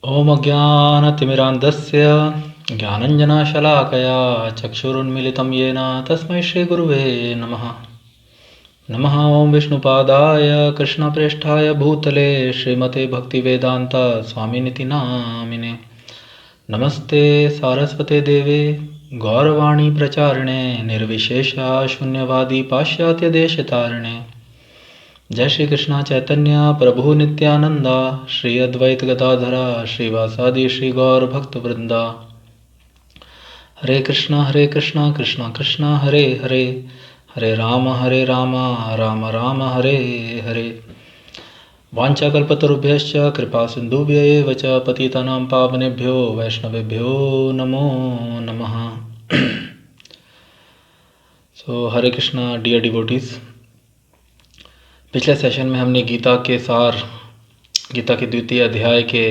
ॐ अज्ञानतिमिरान्धस्य ज्ञानञ्जनशलाकया चक्षुरुन्मिलितं येन तस्मै श्रीगुरुवे नमः। नमः ॐ विष्णुपादाय कृष्णप्रेष्ठाय भूतले श्रीमते भक्तिवेदान्ता स्वामिनिति नामिने। नमस्ते सारस्वते देवे गौरवाणी प्रचारिणे निर्विशेषा शून्यवादी पाश्चात्यदेशतारिणे। जय श्री कृष्ण चैतन्य प्रभु नित्यानंदा श्री अद्वैत गदाधरा श्रीवासादि श्री गौर भक्त वृंदा। हरे कृष्णा कृष्णा कृष्णा हरे हरे, हरे राम राम राम हरे हरे। वाञ्छाकल्पतरुभ्यश्च कृपा सिन्धुभ्य एव च पतितानां पावनेभ्यो वैष्णवेभ्यो नमो नमः। सो हरे कृष्णा डियर डिवोटीज, पिछले सेशन में हमने गीता के द्वितीय अध्याय के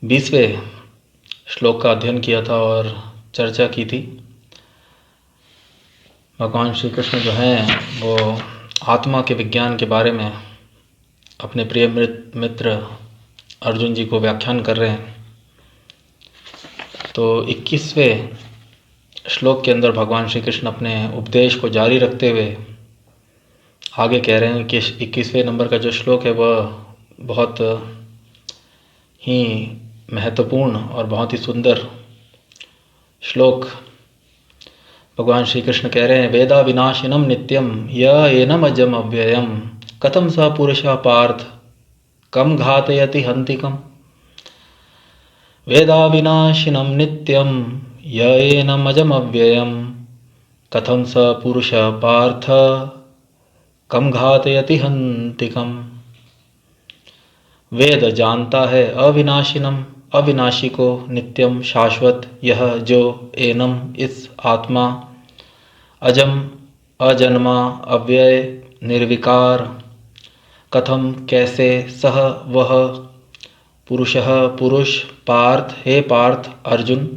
20वें श्लोक का अध्ययन किया था और चर्चा की थी। भगवान श्री कृष्ण जो हैं वो आत्मा के विज्ञान के बारे में अपने प्रिय मित्र अर्जुन जी को व्याख्यान कर रहे हैं। तो 21वें श्लोक के अंदर भगवान श्री कृष्ण अपने उपदेश को जारी रखते हुए आगे कह रहे हैं कि 21वें नंबर का जो श्लोक है वह बहुत ही महत्वपूर्ण और बहुत ही सुंदर श्लोक। भगवान श्री कृष्ण कह रहे हैं, वेदा विनाशिनम नित्यम य एनम अजम अव्ययम कथम स पुरुषः पार्थ कम घातयति हन्तिकम्। वेदा विनाशिनम नित्यम य एनम अजम अव्ययम कथम स पुरुषः पार्थ कम घातयति हन्तिकम्। वेद जानता है अविनाशिनम अविनाशी को, नित्यम शाश्वत यह जो, एनम इस आत्मा, अजम अजन्मा अव्यय निर्विकार, कथम कैसे, सह वह, पुरुषः पुरुष, पार्थ हे पार्थ अर्जुन,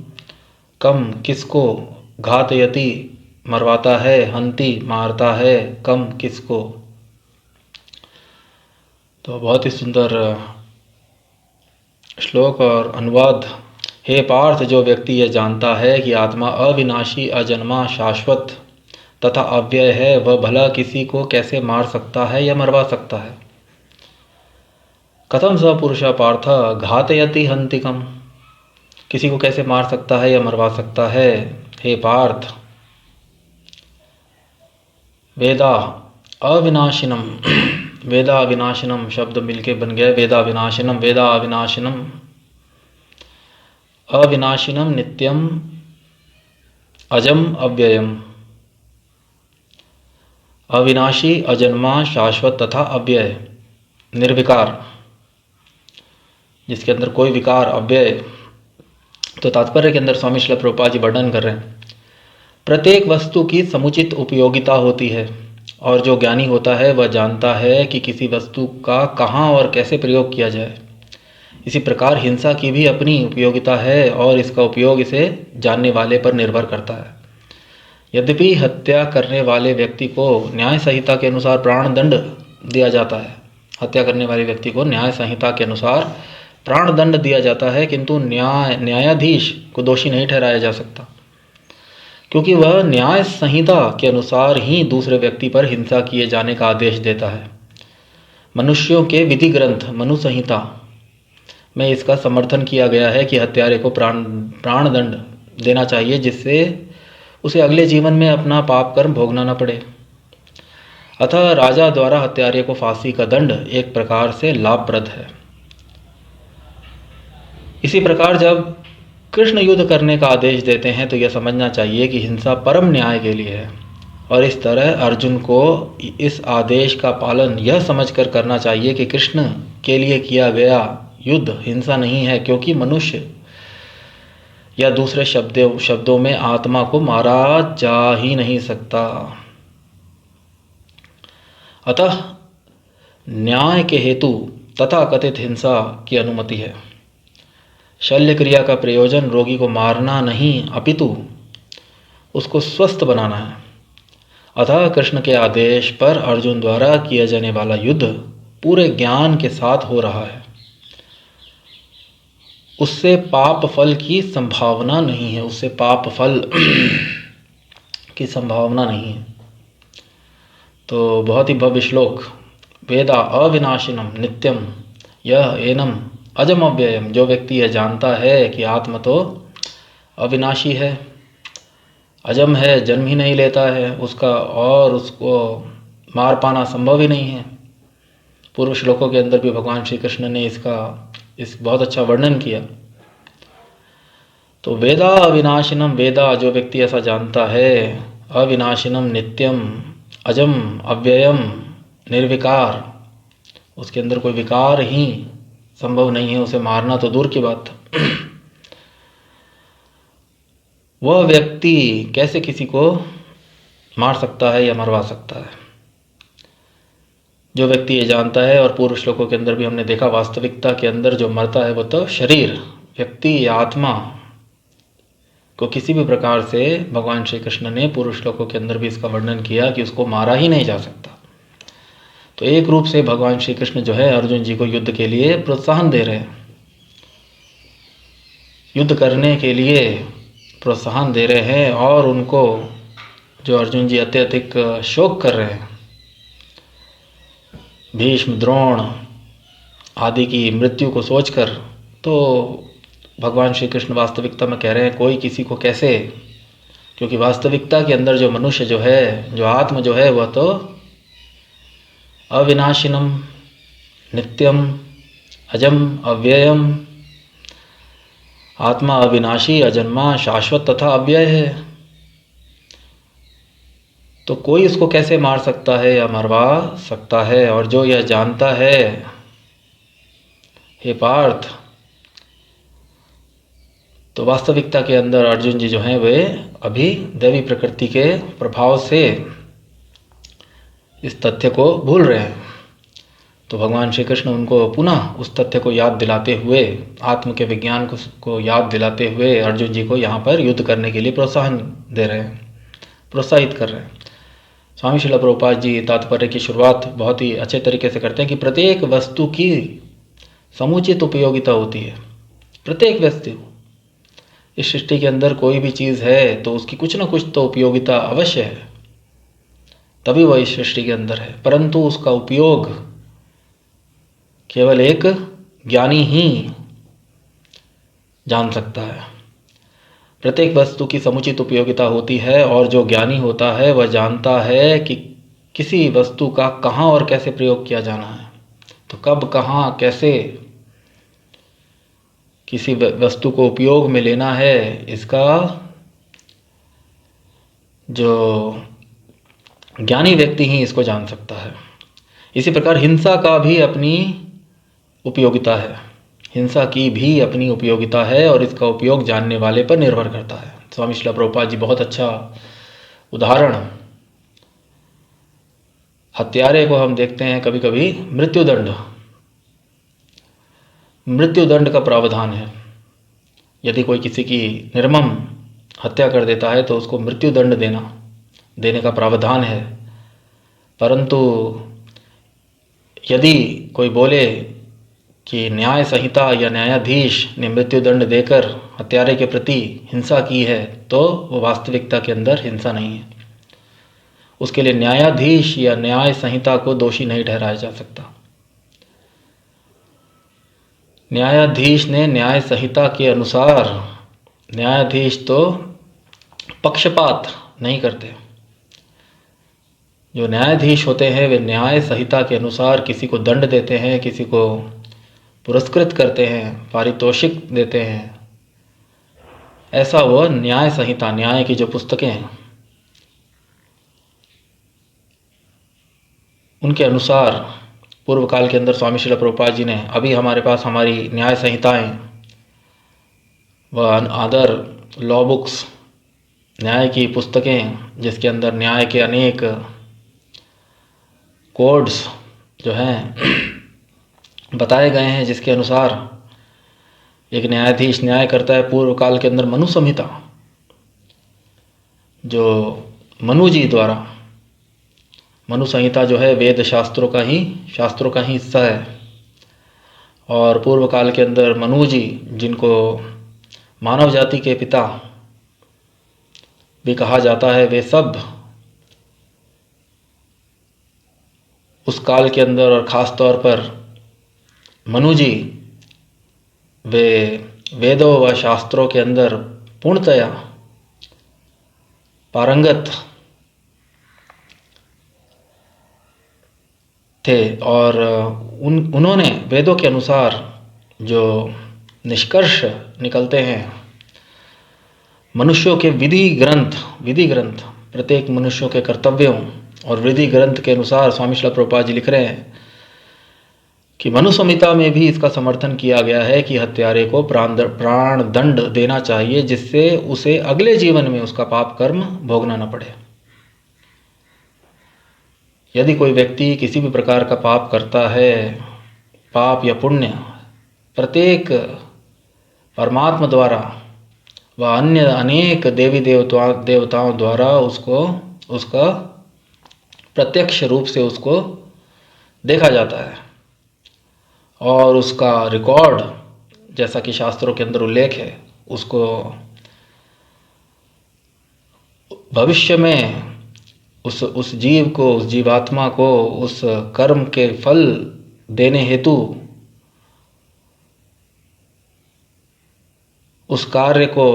कम किसको, घातयति मरवाता है, हंति मारता है, कम किसको। तो बहुत ही सुंदर श्लोक और अनुवाद। हे पार्थ, जो व्यक्ति यह जानता है कि आत्मा अविनाशी अजन्मा शाश्वत तथा अव्यय है, वह भला किसी को कैसे मार सकता है या मरवा सकता है। कथम स पुरुषः पार्थ घातयति हन्तिकम्, किसी को कैसे मार सकता है या मरवा सकता है। हे पार्थ, वेदा अविनाशिनम, वेदा अविनाशिनम शब्द मिलके बन गया वेदा विनाशिनम। वेदा अविनाशिनम, अविनाशिनम नित्यम अजम अव्ययम, अविनाशी अजन्मा शाश्वत तथा अव्यय निर्विकार, जिसके अंदर कोई विकार, अव्यय। तो तात्पर्य के अंदर स्वामी श्रील प्रभुपाद जी वर्णन कर रहे हैं, प्रत्येक वस्तु की समुचित उपयोगिता होती है और जो ज्ञानी होता है वह जानता है कि किसी वस्तु का कहाँ और कैसे प्रयोग किया जाए। इसी प्रकार हिंसा की भी अपनी उपयोगिता है और इसका उपयोग इसे जानने वाले पर निर्भर करता है। यद्यपि हत्या करने वाले व्यक्ति को न्याय संहिता के अनुसार प्राण दंड दिया जाता है, हत्या करने वाले व्यक्ति को न्याय संहिता के अनुसार प्राण दंड दिया जाता है, किंतु न्यायाधीश को दोषी नहीं ठहराया जा सकता, क्योंकि वह न्याय संहिता के अनुसार ही दूसरे व्यक्ति पर हिंसा किए जाने का आदेश देता है। मनुष्यों के विधि ग्रंथ मनु संहिता में इसका समर्थन किया गया है कि हत्यारे को प्राण दंड देना चाहिए, जिससे उसे अगले जीवन में अपना पाप कर्म भोगना न पड़े। अतः राजा द्वारा हत्यारे को फांसी का दंड एक प्रकार से लाभप्रद है। इसी प्रकार जब कृष्ण युद्ध करने का आदेश देते हैं तो यह समझना चाहिए कि हिंसा परम न्याय के लिए है, और इस तरह अर्जुन को इस आदेश का पालन यह समझकर करना चाहिए कि कृष्ण के लिए किया गया युद्ध हिंसा नहीं है, क्योंकि मनुष्य या दूसरे शब्दों में आत्मा को मारा जा ही नहीं सकता। अतः न्याय के हेतु तथा कथित हिंसा की अनुमति है। शल्य क्रिया का प्रयोजन रोगी को मारना नहीं, अपितु उसको स्वस्थ बनाना है। अतः कृष्ण के आदेश पर अर्जुन द्वारा किया जाने वाला युद्ध पूरे ज्ञान के साथ हो रहा है। उससे पाप फल की संभावना नहीं है, उससे पाप फल की संभावना नहीं है। तो बहुत ही भव्य श्लोक, वेदा अविनाशिनम नित्यम यह एनम अजम अव्ययम। जो व्यक्ति यह जानता है कि आत्मा तो अविनाशी है, अजम है, जन्म ही नहीं लेता है उसका, और उसको मार पाना संभव ही नहीं है। पूर्व श्लोकों के अंदर भी भगवान श्री कृष्ण ने इस बहुत अच्छा वर्णन किया। तो वेदा अविनाशिनम, वेदा जो व्यक्ति ऐसा जानता है, अविनाशिनम नित्यम अजम अव्ययम निर्विकार, उसके अंदर कोई विकार ही संभव नहीं है, उसे मारना तो दूर की बात। वह व्यक्ति कैसे किसी को मार सकता है या मरवा सकता है? जो व्यक्ति ये जानता है, और पूर्व श्लोकों के अंदर भी हमने देखा, वास्तविकता के अंदर जो मरता है वो तो शरीर, व्यक्ति या आत्मा को किसी भी प्रकार से, भगवान श्री कृष्ण ने पूर्व श्लोकों के अंदर भी इसका वर्णन किया कि उसको मारा ही नहीं जा सकता। तो एक रूप से भगवान श्री कृष्ण जो है अर्जुन जी को युद्ध के लिए प्रोत्साहन दे रहे हैं, युद्ध करने के लिए प्रोत्साहन दे रहे हैं, और उनको जो अर्जुन जी अत्यधिक शोक कर रहे हैं, भीष्म द्रोण आदि की मृत्यु को सोचकर, तो भगवान श्री कृष्ण वास्तविकता में कह रहे हैं कोई किसी को कैसे, क्योंकि वास्तविकता के अंदर जो मनुष्य जो है, जो आत्मा जो है, वह तो अविनाशिनम नित्यम अजम अव्ययम, आत्मा अविनाशी, अजन्मा, शाश्वत तथा अव्यय है। तो कोई उसको कैसे मार सकता है या मरवा सकता है? और जो यह जानता है, हे पार्थ, तो वास्तविकता के अंदर अर्जुन जी जो हैं वे अभी दैवी प्रकृति के प्रभाव से इस तथ्य को भूल रहे हैं। तो भगवान श्री कृष्ण उनको पुनः उस तथ्य को याद दिलाते हुए, आत्म के विज्ञान को याद दिलाते हुए अर्जुन जी को यहाँ पर युद्ध करने के लिए प्रोत्साहन दे रहे हैं, प्रोत्साहित कर रहे हैं। स्वामी श्रील प्रभुपाद जी तात्पर्य की शुरुआत बहुत ही अच्छे तरीके से करते हैं कि प्रत्येक वस्तु की समुचित उपयोगिता होती है। प्रत्येक वस्तु, इस सृष्टि के अंदर कोई भी चीज़ है तो उसकी कुछ ना कुछ तो उपयोगिता अवश्य है, तभी वह इस सृष्टि के अंदर है। परंतु उसका उपयोग केवल एक ज्ञानी ही जान सकता है। प्रत्येक वस्तु की समुचित उपयोगिता होती है, और जो ज्ञानी होता है वह जानता है कि किसी वस्तु का कहाँ और कैसे प्रयोग किया जाना है। तो कब, कहाँ, कैसे किसी वस्तु को उपयोग में लेना है, इसका जो ज्ञानी व्यक्ति ही इसको जान सकता है। इसी प्रकार हिंसा का भी अपनी उपयोगिता है, हिंसा की भी अपनी उपयोगिता है, और इसका उपयोग जानने वाले पर निर्भर करता है। स्वामी श्रील प्रभुपाद जी बहुत अच्छा उदाहरण, हत्यारे को हम देखते हैं कभी कभी मृत्युदंड का प्रावधान है। यदि कोई किसी की निर्मम हत्या कर देता है तो उसको मृत्युदंड देने का प्रावधान है। परंतु यदि कोई बोले कि न्याय संहिता या न्यायाधीश ने मृत्युदंड देकर हत्यारे के प्रति हिंसा की है, तो वो वास्तविकता के अंदर हिंसा नहीं है। उसके लिए न्यायाधीश या न्याय संहिता को दोषी नहीं ठहराया जा सकता। न्यायाधीश ने न्याय संहिता के अनुसार, न्यायाधीश तो पक्षपात नहीं करते। जो न्यायाधीश होते हैं वे न्याय संहिता के अनुसार किसी को दंड देते हैं, किसी को पुरस्कृत करते हैं, पारितोषिक देते हैं। ऐसा वह न्याय संहिता, न्याय की जो पुस्तकें हैं, उनके अनुसार पूर्व काल के अंदर स्वामी श्रील प्रभुपाद जी ने, अभी हमारे पास हमारी न्याय संहिताएं, वह अदर लॉ बुक्स, न्याय की पुस्तकें जिसके अंदर न्याय के अनेक कोड्स जो हैं बताए गए हैं, जिसके अनुसार एक न्यायाधीश न्याय करता है। पूर्व काल के अंदर मनु संहिता, जो मनु जी द्वारा, मनु संहिता जो है वेद शास्त्रों का ही हिस्सा है, और पूर्व काल के अंदर मनु जी, जिनको मानव जाति के पिता भी कहा जाता है, वे सब उस काल के अंदर और ख़ास तौर पर मनु जी वे वेदों व शास्त्रों के अंदर पूर्णतया पारंगत थे और उन्होंने वेदों के अनुसार जो निष्कर्ष निकलते हैं, मनुष्यों के विधि ग्रंथ प्रत्येक मनुष्यों के कर्तव्यों और विधि ग्रंथ के अनुसार स्वामी श्रील प्रभुपाद जी लिख रहे हैं कि मनु संहिता में भी इसका समर्थन किया गया है कि हत्यारे को प्राण दंड देना चाहिए, जिससे उसे अगले जीवन में उसका पाप कर्म भोगना न पड़े। यदि कोई व्यक्ति किसी भी प्रकार का पाप करता है, पाप या पुण्य, प्रत्येक परमात्मा द्वारा व अन्य अनेक देवी देवताओं द्वारा उसका प्रत्यक्ष रूप से उसको देखा जाता है और उसका रिकॉर्ड, जैसा कि शास्त्रों के अंदर उल्लेख है, उसको भविष्य में उस जीव को, उस जीवात्मा को उस कर्म के फल देने हेतु उस कार्य को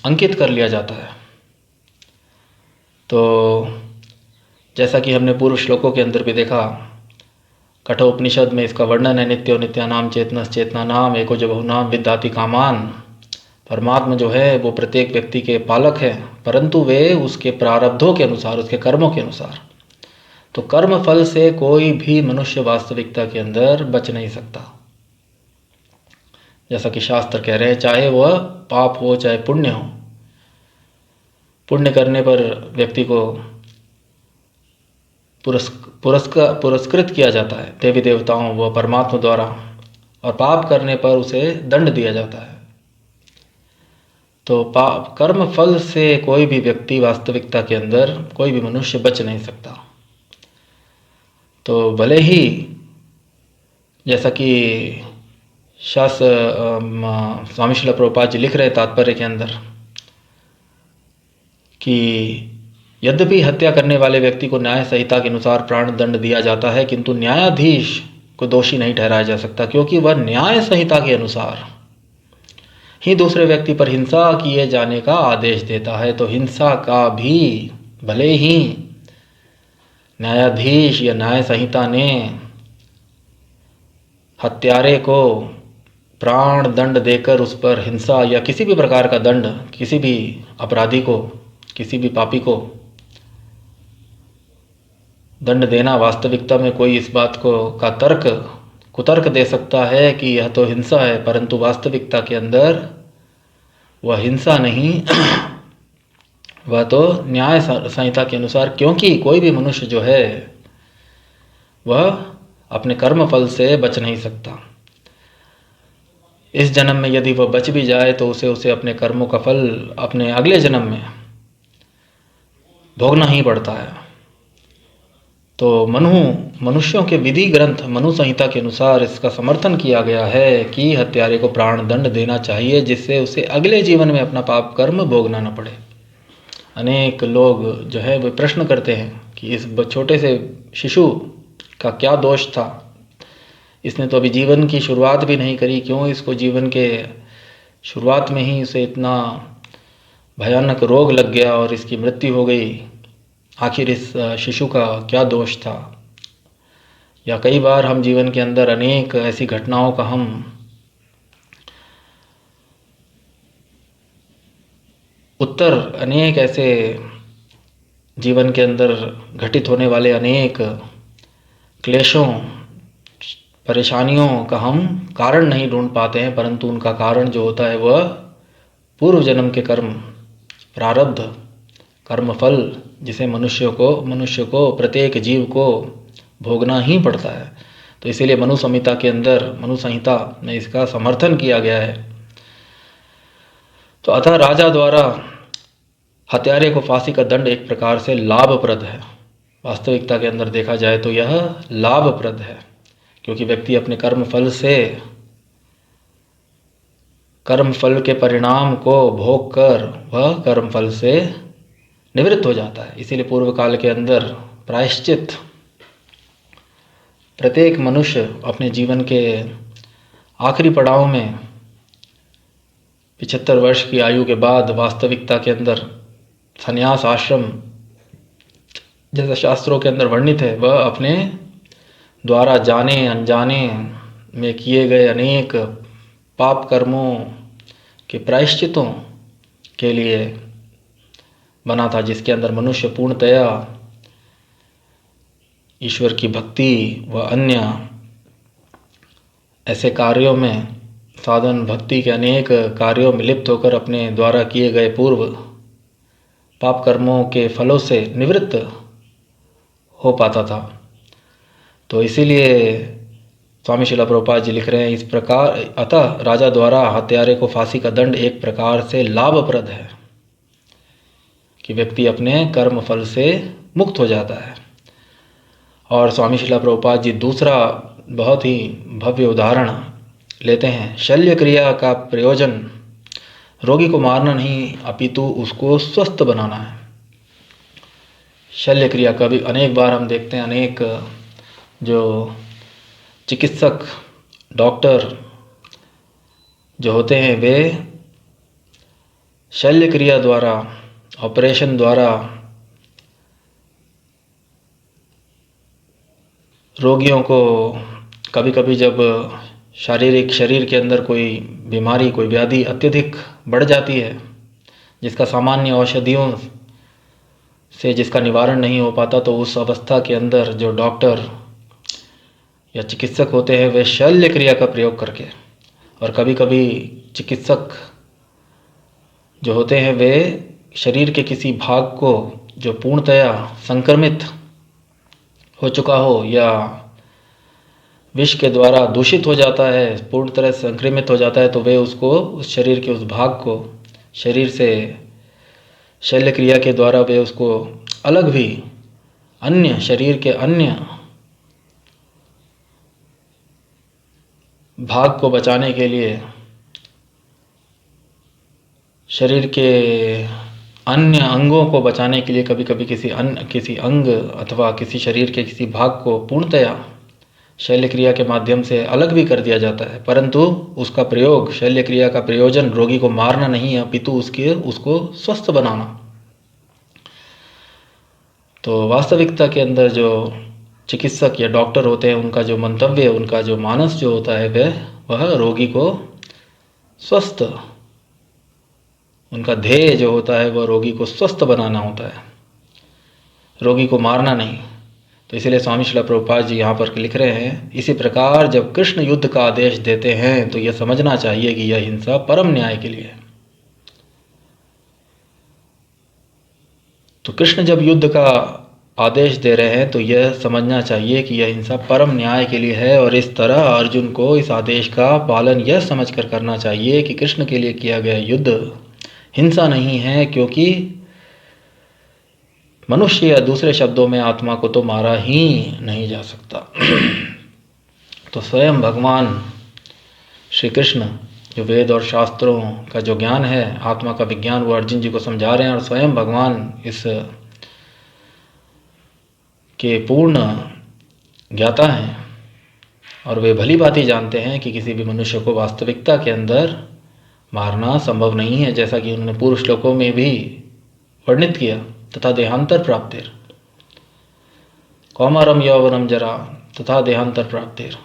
अंकित कर लिया जाता है। तो जैसा कि हमने पूर्व श्लोकों के अंदर भी देखा, कठोपनिषद में इसका वर्णन है, नित्यो नित्यानाम चेतनस चेतनानाम एको च बहुनाम विद्याति कामान। परमात्मा जो है वो प्रत्येक व्यक्ति के पालक है, परंतु वे उसके प्रारब्धों के अनुसार, उसके कर्मों के अनुसार। तो कर्म फल से कोई भी मनुष्य वास्तविकता के अंदर बच नहीं सकता। जैसा कि शास्त्र कह रहे हैं, चाहे वह पाप हो चाहे पुण्य हो, पुण्य करने पर व्यक्ति को पुरस्कृत किया जाता है देवी देवताओं व परमात्मा द्वारा, और पाप करने पर उसे दंड दिया जाता है। तो पाप कर्म फल से कोई भी व्यक्ति वास्तविकता के अंदर, कोई भी मनुष्य बच नहीं सकता। तो भले ही जैसा कि स्वामी श्रील प्रभुपाद जी लिख रहे तात्पर्य के अंदर कि यद्यपि हत्या करने वाले व्यक्ति को न्याय संहिता के अनुसार प्राण दंड दिया जाता है, किंतु न्यायाधीश को दोषी नहीं ठहराया जा सकता, क्योंकि वह न्याय संहिता के अनुसार ही दूसरे व्यक्ति पर हिंसा किए जाने का आदेश देता है। तो हिंसा का भी भले ही न्यायाधीश या न्याय संहिता ने हत्यारे को प्राण दंड देकर उस पर हिंसा या किसी भी प्रकार का दंड, किसी भी अपराधी को, किसी भी पापी को दंड देना, वास्तविकता में कोई इस बात को का कुतर्क दे सकता है कि यह तो हिंसा है, परंतु वास्तविकता के अंदर वह हिंसा नहीं वह तो न्याय संहिता के अनुसार, क्योंकि कोई भी मनुष्य जो है वह अपने कर्म फल से बच नहीं सकता। इस जन्म में यदि वह बच भी जाए तो उसे अपने कर्मों का फल अपने अगले जन्म में भोगना ही पड़ता है। तो मनुष्यों के विधि ग्रंथ मनु संहिता के अनुसार इसका समर्थन किया गया है कि हत्यारे को प्राण दंड देना चाहिए, जिससे उसे अगले जीवन में अपना पाप कर्म भोगना न पड़े। अनेक लोग जो है वो प्रश्न करते हैं कि इस छोटे से शिशु का क्या दोष था, इसने तो अभी जीवन की शुरुआत भी नहीं करी, क्यों इसको जीवन के शुरुआत में ही उसे इतना भयानक रोग लग गया और इसकी मृत्यु हो गई, आखिर इस शिशु का क्या दोष था। या कई बार हम जीवन के अंदर अनेक ऐसी घटनाओं का हम उत्तर, अनेक ऐसे जीवन के अंदर घटित होने वाले अनेक क्लेशों, परेशानियों का हम कारण नहीं ढूंढ पाते हैं, परंतु उनका कारण जो होता है वह पूर्व जन्म के कर्म, प्रारब्ध, कर्मफल, जिसे मनुष्य को प्रत्येक जीव को भोगना ही पड़ता है। तो इसीलिए मनु संहिता के अंदर, मनु संहिता में इसका समर्थन किया गया है। तो अतः राजा द्वारा हत्यारे को फांसी का दंड एक प्रकार से लाभप्रद है। वास्तविकता के अंदर देखा जाए तो यह लाभप्रद है, क्योंकि व्यक्ति अपने कर्म फल से कर्म फल के परिणाम को भोग कर वह कर्म फल से निवृत्त हो जाता है। इसीलिए पूर्व काल के अंदर प्रायश्चित प्रत्येक मनुष्य अपने जीवन के आखिरी पड़ाव में 75 वर्ष की आयु के बाद वास्तविकता के अंदर संन्यास आश्रम जैसा शास्त्रों के अंदर वर्णित है, वह अपने द्वारा जाने अनजाने में किए गए अनेक पाप कर्मों के प्रायश्चितों के लिए बना था, जिसके अंदर मनुष्य पूर्णतया ईश्वर की भक्ति व अन्य ऐसे कार्यों में, साधन भक्ति के अनेक कार्यों में लिप्त होकर अपने द्वारा किए गए पूर्व पाप कर्मों के फलों से निवृत्त हो पाता था। तो इसीलिए स्वामी शिला प्रभुपाद जी लिख रहे हैं, इस प्रकार अतः राजा द्वारा हत्यारे को फांसी का दंड एक प्रकार से लाभप्रद है कि व्यक्ति अपने कर्म फल से मुक्त हो जाता है। और स्वामी शिला प्रभुपाद जी दूसरा बहुत ही भव्य उदाहरण लेते हैं। शल्य क्रिया का प्रयोजन रोगी को मारना नहीं अपितु उसको स्वस्थ बनाना है। शल्य क्रिया का भी अनेक बार हम देखते हैं, अनेक जो चिकित्सक डॉक्टर जो होते हैं वे शल्य क्रिया द्वारा, ऑपरेशन द्वारा रोगियों को कभी कभी जब शरीर के अंदर कोई बीमारी, कोई व्याधि अत्यधिक बढ़ जाती है, जिसका सामान्य औषधियों से जिसका निवारण नहीं हो पाता, तो उस अवस्था के अंदर जो डॉक्टर या चिकित्सक होते हैं वे शल्य क्रिया का प्रयोग करके, और कभी कभी चिकित्सक जो होते हैं वे शरीर के किसी भाग को जो पूर्णतया संक्रमित हो चुका हो या विष के द्वारा दूषित हो जाता है, पूर्ण तरह से संक्रमित हो जाता है, तो वे उसको, उस शरीर के उस भाग को शरीर से शल्य क्रिया के द्वारा वे उसको अलग भी अन्य शरीर के अन्य भाग को बचाने के लिए, शरीर के अन्य अंगों को बचाने के लिए कभी कभी किसी अंग अथवा किसी शरीर के किसी भाग को पूर्णतया शल्य क्रिया के माध्यम से अलग भी कर दिया जाता है, परंतु उसका प्रयोग, शल्य क्रिया का प्रयोजन रोगी को मारना नहीं है अपितु उसको स्वस्थ बनाना। तो वास्तविकता के अंदर जो चिकित्सक या डॉक्टर होते हैं, उनका जो मंतव्य, उनका जो मानस जो होता है वह रोगी को स्वस्थ, उनका ध्येय जो होता है वह रोगी को स्वस्थ बनाना होता है, रोगी को मारना नहीं। तो इसीलिए स्वामी शिला प्रभुपाद जी यहाँ पर लिख रहे हैं, इसी प्रकार जब कृष्ण युद्ध का आदेश देते हैं तो यह समझना चाहिए कि यह हिंसा परम न्याय के लिए है। तो कृष्ण जब युद्ध का आदेश दे रहे हैं तो यह समझना चाहिए कि यह हिंसा परम न्याय के लिए है, और इस तरह अर्जुन को इस आदेश का पालन यह समझकर करना चाहिए कि कृष्ण के लिए किया गया युद्ध हिंसा नहीं है, क्योंकि मनुष्य या दूसरे शब्दों में आत्मा को तो मारा ही नहीं जा सकता। तो स्वयं भगवान श्री कृष्ण जो वेद और शास्त्रों का जो ज्ञान है, आत्मा का विज्ञान, वो अर्जुन जी को समझा रहे हैं, और स्वयं भगवान इस के पूर्ण ज्ञाता हैं, और वे भली भांति जानते हैं कि किसी भी मनुष्य को वास्तविकता के अंदर मारना संभव नहीं है, जैसा कि उन्होंने पूर्व श्लोकों में भी वर्णित किया। तथा देहांतर प्राप्तिर कौमारम यौवनम जरा तथा देहांतर प्राप्तिर,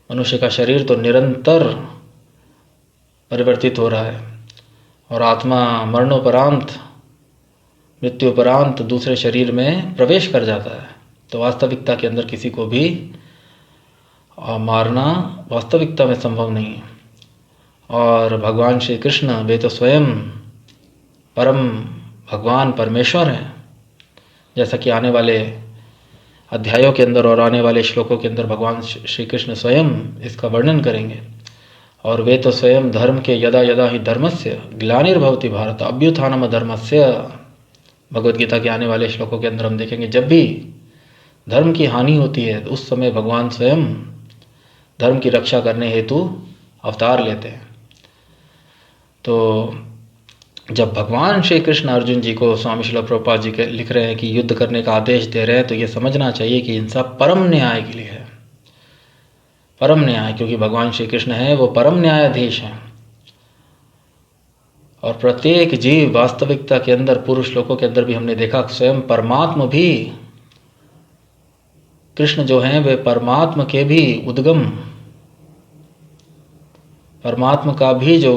मनुष्य का शरीर तो निरंतर परिवर्तित हो रहा है, और आत्मा मरणोपरांत, मृत्युपरांत दूसरे शरीर में प्रवेश कर जाता है। तो वास्तविकता के अंदर किसी को भी मारना वास्तविकता में संभव नहीं है। और भगवान श्री कृष्ण वे तो स्वयं परम भगवान परमेश्वर हैं, जैसा कि आने वाले अध्यायों के अंदर और आने वाले श्लोकों के अंदर भगवान श्री कृष्ण स्वयं इसका वर्णन करेंगे। और वे तो स्वयं धर्म के यदा यदा ही धर्मस्य ग्लानिर्भवति भारत अभ्युत्थानम धर्मस्य, भगवद गीता के आने वाले श्लोकों के अंदर हम देखेंगे जब भी धर्म की हानि होती है उस समय भगवान स्वयं धर्म की रक्षा करने हेतु अवतार लेते हैं। तो जब भगवान श्री कृष्ण अर्जुन जी को स्वामी श्रील प्रभुपाद जी के लिख रहे हैं कि युद्ध करने का आदेश दे रहे हैं, तो ये समझना चाहिए कि हिंसा परम न्याय के लिए है। परम न्याय, क्योंकि भगवान श्री कृष्ण है वो परम न्यायाधीश हैं। और प्रत्येक जीव वास्तविकता के अंदर, पुरुष लोकों के अंदर भी हमने देखा, स्वयं परमात्मा भी, कृष्ण जो हैं वे परमात्मा के भी उद्गम, परमात्मा का भी जो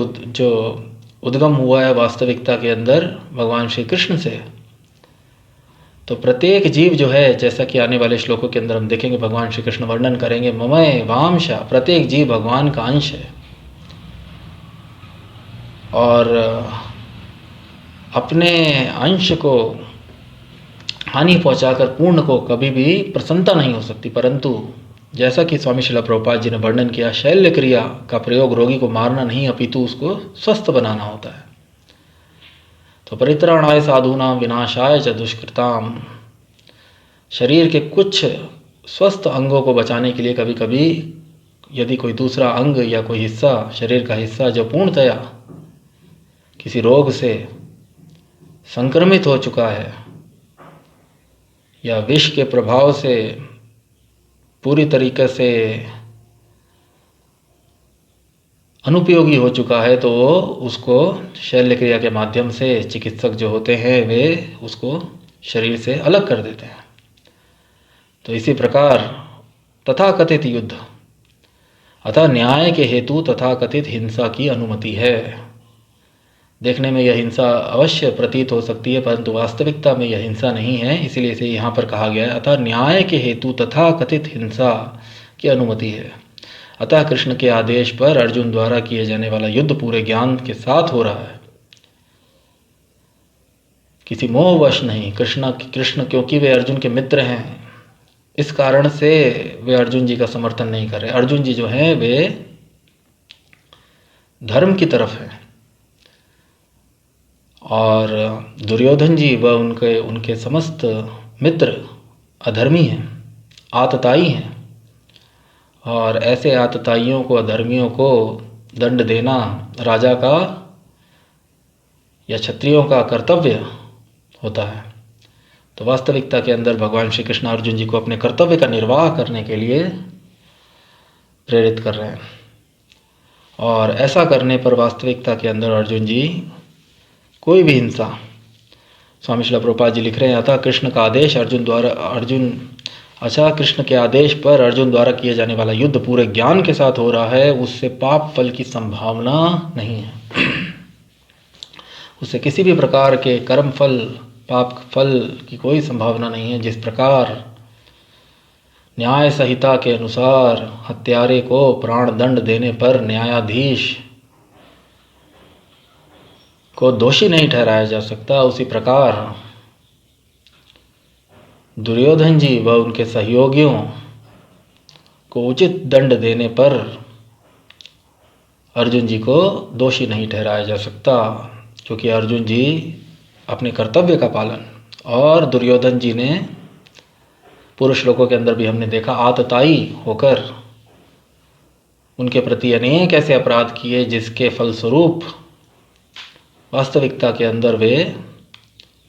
उद्गम हुआ है वास्तविकता के अंदर भगवान श्री कृष्ण से। तो प्रत्येक जीव जो है, जैसा कि आने वाले श्लोकों के अंदर हम देखेंगे, भगवान श्री कृष्ण वर्णन करेंगे, ममय वांशा, प्रत्येक जीव भगवान का अंश है। और अपने अंश को हानि पहुंचाकर पूर्ण को कभी भी प्रसन्नता नहीं हो सकती। परंतु जैसा कि स्वामी श्रील प्रभुपाद जी ने वर्णन किया, शल्य क्रिया का प्रयोग रोगी को मारना नहीं अपितु उसको स्वस्थ बनाना होता है। तो परित्राणाय साधूनां विनाशाय च दुष्कृताम, शरीर के कुछ स्वस्थ अंगों को बचाने के लिए कभी कभी यदि कोई दूसरा अंग या कोई हिस्सा, शरीर का हिस्सा जो पूर्णतया किसी रोग से संक्रमित हो चुका है या विष के प्रभाव से पूरी तरीके से अनुपयोगी हो चुका है, तो वो उसको शल्य क्रिया के माध्यम से चिकित्सक जो होते हैं वे उसको शरीर से अलग कर देते हैं। तो इसी प्रकार तथाकथित युद्ध, अतः न्याय के हेतु तथाकथित हिंसा की अनुमति है। देखने में यह हिंसा अवश्य प्रतीत हो सकती है, परंतु वास्तविकता में यह हिंसा नहीं है। इसीलिए इसे यहाँ पर कहा गया है, अतः न्याय के हेतु तथाकथित हिंसा की अनुमति है। अतः कृष्ण के आदेश पर अर्जुन द्वारा किए जाने वाला युद्ध पूरे ज्ञान के साथ हो रहा है, किसी मोहवश नहीं। कृष्ण क्योंकि वे अर्जुन के मित्र हैं, इस कारण से वे अर्जुन जी का समर्थन नहीं कर रहे। अर्जुन जी जो हैं वे धर्म की तरफ हैं, और दुर्योधन जी व उनके समस्त मित्र अधर्मी हैं, आतताई हैं। और ऐसे आतताइयों को, अधर्मियों को दंड देना राजा का या क्षत्रियों का कर्तव्य होता है। तो वास्तविकता के अंदर भगवान श्री कृष्ण अर्जुन जी को अपने कर्तव्य का निर्वाह करने के लिए प्रेरित कर रहे हैं। और ऐसा करने पर वास्तविकता के अंदर अर्जुन जी कोई भी हिंसा, स्वामी श्रील प्रभुपाद जी लिख रहे हैं, अतः कृष्ण का आदेश कृष्ण के आदेश पर अर्जुन द्वारा किए जाने वाला युद्ध पूरे ज्ञान के साथ हो रहा है, उससे पाप फल की संभावना नहीं है। उससे किसी भी प्रकार के कर्म फल, पाप फल की कोई संभावना नहीं है। जिस प्रकार न्याय संहिता के अनुसार हत्यारे को प्राण दंड देने पर न्यायाधीश को दोषी नहीं ठहराया जा सकता, उसी प्रकार दुर्योधन जी व उनके सहयोगियों को उचित दंड देने पर अर्जुन जी को दोषी नहीं ठहराया जा सकता, क्योंकि अर्जुन जी अपने कर्तव्य का पालन, और दुर्योधन जी ने पुरुष लोगों के अंदर भी हमने देखा आतताई होकर उनके प्रति अनेक ऐसे अपराध किए जिसके फलस्वरूप वास्तविकता के अंदर वे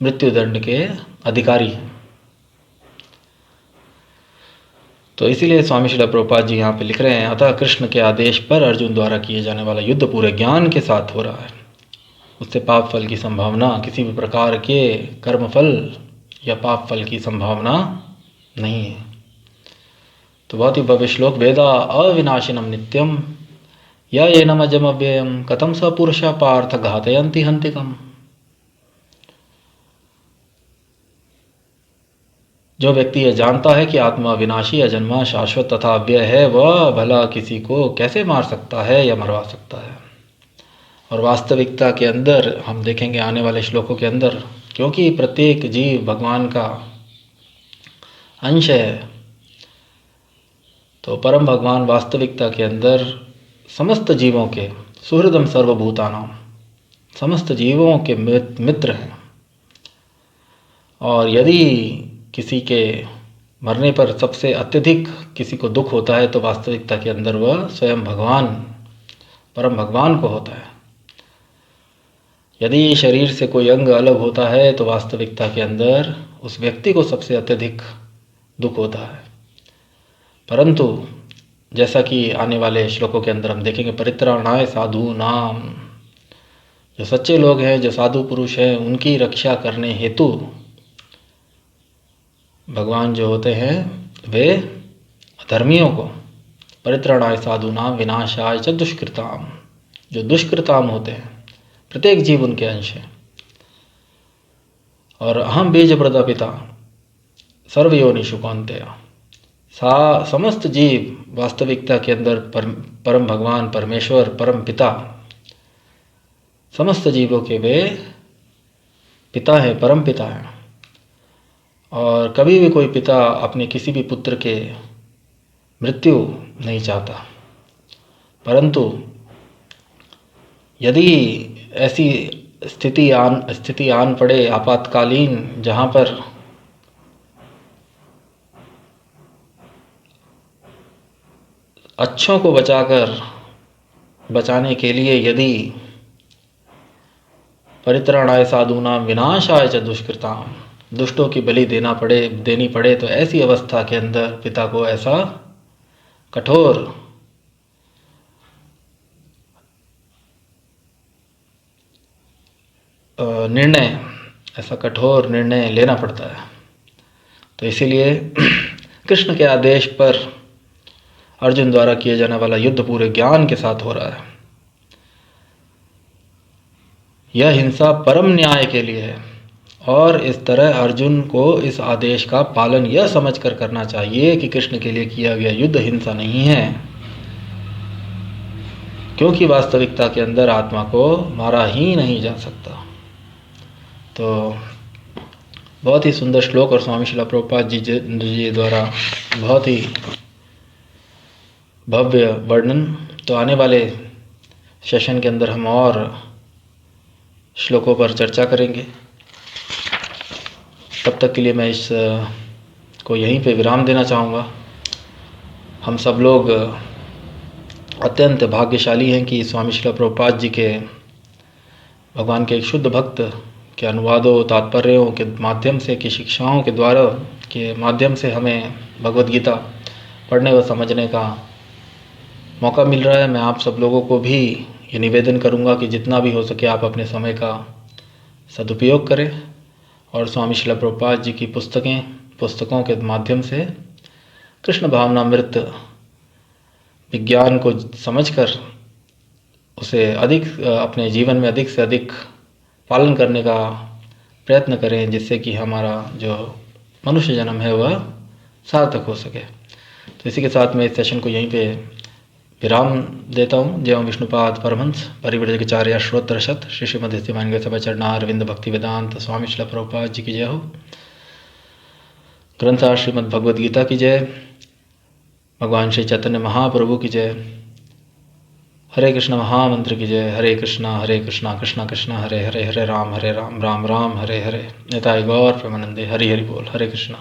मृत्युदंड के अधिकारी हैं। तो इसीलिए स्वामी श्रील प्रभुपाद जी यहाँ पे लिख रहे हैं, अतः कृष्ण के आदेश पर अर्जुन द्वारा किए जाने वाला युद्ध पूरे ज्ञान के साथ हो रहा है, उससे पाप फल की संभावना, किसी भी प्रकार के कर्म फल या पाप फल की संभावना नहीं है। तो बहुत ही भव्य श्लोक, वेदा अविनाशिनम नित्यम या एनम अजम अव्ययम कथम स पुरुषा पार्थ घातयन्ति हन्तिकम। जो व्यक्ति यह जानता है कि आत्मा विनाशी, अजन्मा, शाश्वत तथा अव्यय है, वह भला किसी को कैसे मार सकता है या मरवा सकता है। और वास्तविकता के अंदर हम देखेंगे आने वाले श्लोकों के अंदर, क्योंकि प्रत्येक जीव भगवान का अंश है, तो परम भगवान वास्तविकता के अंदर समस्त जीवों के सुहृदम सर्वभूतानां, समस्त जीवों के मित्र हैं। और यदि किसी के मरने पर सबसे अत्यधिक किसी को दुख होता है, तो वास्तविकता के अंदर वह स्वयं भगवान, परम भगवान को होता है। यदि शरीर से कोई अंग अलग होता है तो वास्तविकता के अंदर उस व्यक्ति को सबसे अत्यधिक दुख होता है। परंतु जैसा कि आने वाले श्लोकों के अंदर हम देखेंगे, परित्राणाय साधु नाम, जो सच्चे लोग हैं, जो साधु पुरुष हैं, उनकी रक्षा करने हेतु भगवान जो होते हैं वे धर्मियों को, परित्राणाय साधु नाम विनाशाय च दुष्कृताम, जो दुष्कृताम होते हैं, प्रत्येक जीव उनके अंश है। और अहम बीज प्रदापिता सर्वयोनिषु कौन्तेय, समस्त जीव वास्तविकता के अंदर परम भगवान परमेश्वर परम पिता समस्त जीवों के वे पिता हैं, परम पिता हैं। और कभी भी कोई पिता अपने किसी भी पुत्र के मृत्यु नहीं चाहता, परंतु यदि ऐसी स्थिति आन पड़े आपातकालीन, जहाँ पर अच्छों को बचाने के लिए यदि परित्राणाय साधूनाम विनाशाय च दुष्कृताम, दुष्टों की बलि देनी पड़े, तो ऐसी अवस्था के अंदर पिता को ऐसा कठोर निर्णय लेना पड़ता है। तो इसीलिए कृष्ण के आदेश पर अर्जुन द्वारा किए जाने वाला युद्ध पूरे ज्ञान के साथ हो रहा है। यह हिंसा परम न्याय के लिए है और इस तरह अर्जुन को इस आदेश का पालन यह समझकर करना चाहिए कि कृष्ण के लिए किया गया युद्ध हिंसा नहीं है, क्योंकि वास्तविकता के अंदर आत्मा को मारा ही नहीं जा सकता। तो बहुत ही सुंदर श्लोक और स्वामी श्रील प्रभुपाद जी द्वारा बहुत ही भव्य वर्णन। तो आने वाले सेशन के अंदर हम और श्लोकों पर चर्चा करेंगे। तब तक के लिए मैं इस को यहीं पे विराम देना चाहूँगा। हम सब लोग अत्यंत भाग्यशाली हैं कि स्वामी श्रील प्रभुपाद जी के भगवान के एक शुद्ध भक्त के अनुवादों, तात्पर्यों के माध्यम से, की शिक्षाओं के द्वारा के माध्यम से हमें भगवद गीता पढ़ने व समझने का मौका मिल रहा है। मैं आप सब लोगों को भी ये निवेदन करूंगा कि जितना भी हो सके आप अपने समय का सदुपयोग करें और स्वामी श्रील प्रभुपाद जी की पुस्तकों के माध्यम से कृष्ण भावनामृत विज्ञान को समझकर उसे अधिक अपने जीवन में अधिक से अधिक पालन करने का प्रयत्न करें, जिससे कि हमारा जो मनुष्य जन्म है वह सार्थक हो सके। तो इसी के साथ मैं इस सेशन को यहीं पे विराम देता हूँ। जय ओं विष्णुपाद परमहंस परिव्राजकाचार्य श्रोत्र शत श्री श्रीमद् शिवानंद सभा चरणा अरविंद भक्ति वेदांत स्वामी श्रील प्रभुपाद जी की जय हो। ग्रंथ श्रीमद् भगवद गीता की जय। भगवान श्री चैतन्य महाप्रभु की जय। हरे कृष्ण महामंत्र की जय। हरे कृष्णा कृष्णा कृष्णा हरे हरे, हरे राम राम राम हरे हरे। निताय गौर प्रेमानंदे। हरि हरि बोल। हरे कृष्णा।